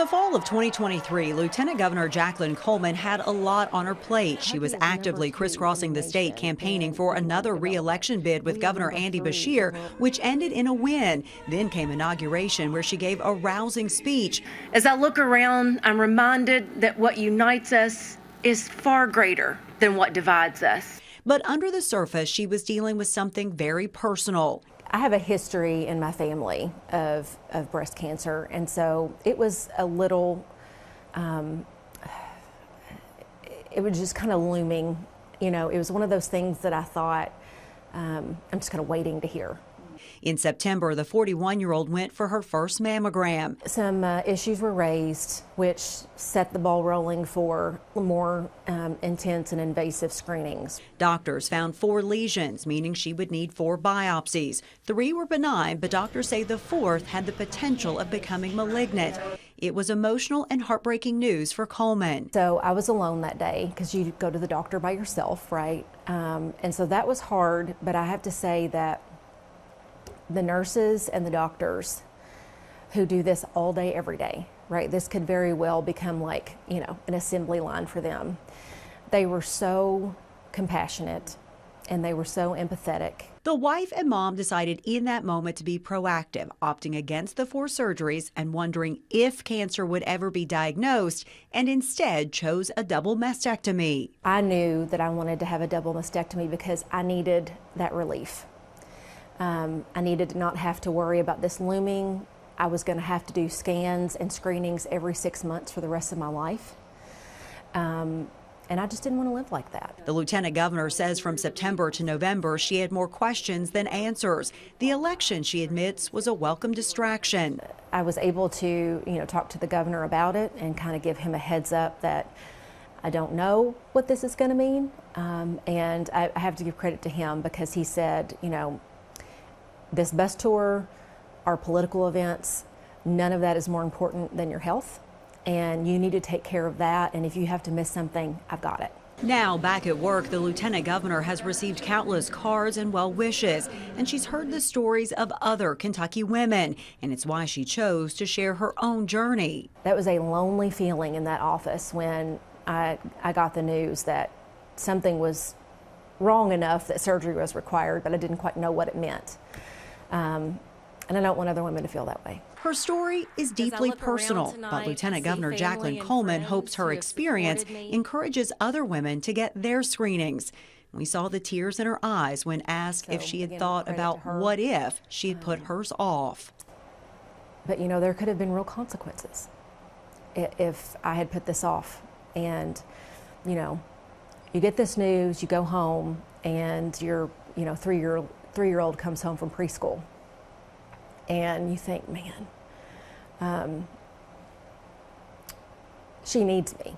The fall of 2023, Lieutenant Governor Jacqueline Coleman had a lot on her plate. She was actively crisscrossing the state campaigning for another re-election bid with Governor Andy Beshear, which ended in a win. Then came inauguration, where she gave a rousing speech. As I look around, I'm reminded that what unites us is far greater than what divides us. But under the surface, she was dealing with something very personal. I have a history in my family of breast cancer, and so it was a little, it was just kind of looming. You know, it was one of those things that I thought, I'm just kind of waiting to hear. In September, the 41-year-old went for her first mammogram. Some issues were raised, which set the ball rolling for more intense and invasive screenings. Doctors found 4 lesions, meaning she would need 4 biopsies. 3 were benign, but doctors say the 4th had the potential of becoming malignant. It was emotional and heartbreaking news for Coleman. So I was alone that day because you go to the doctor by yourself, right? And so that was hard, but I have to say that the nurses and the doctors who do this all day, every day, right? This could very well become like, you know, an assembly line for them. They were so compassionate and they were so empathetic. The wife and mom decided in that moment to be proactive, opting against the 4 surgeries and wondering if cancer would ever be diagnosed, and instead chose a double mastectomy. I knew that I wanted to have a double mastectomy because I needed that relief. I needed to not have to worry about this looming. I was going to have to do scans and screenings every 6 months for the rest of my life. And I just didn't want to live like that. The lieutenant governor says from September to November, she had more questions than answers. The election, she admits, was a welcome distraction. I was able to, talk to the governor about it and kind of give him a heads up that I don't know what this is going to mean. And I have to give credit to him because he said, this bus tour, our political events, none of that is more important than your health. And you need to take care of that. And if you have to miss something, I've got it. Now, back at work, the lieutenant governor has received countless cards and well wishes. And she's heard the stories of other Kentucky women. And it's why she chose to share her own journey. That was a lonely feeling in that office when I got the news that something was wrong enough that surgery was required, but I didn't quite know what it meant. And I don't want other women to feel that way. Her story is deeply personal, but Lieutenant Governor Jacqueline Coleman hopes her experience encourages other women to get their screenings. We saw the tears in her eyes when asked if she had thought about what if she had put hers off. But there could have been real consequences if I had put this off. And you get this news, you go home, and your 3-year-old comes home from preschool, and you think, man, she needs me.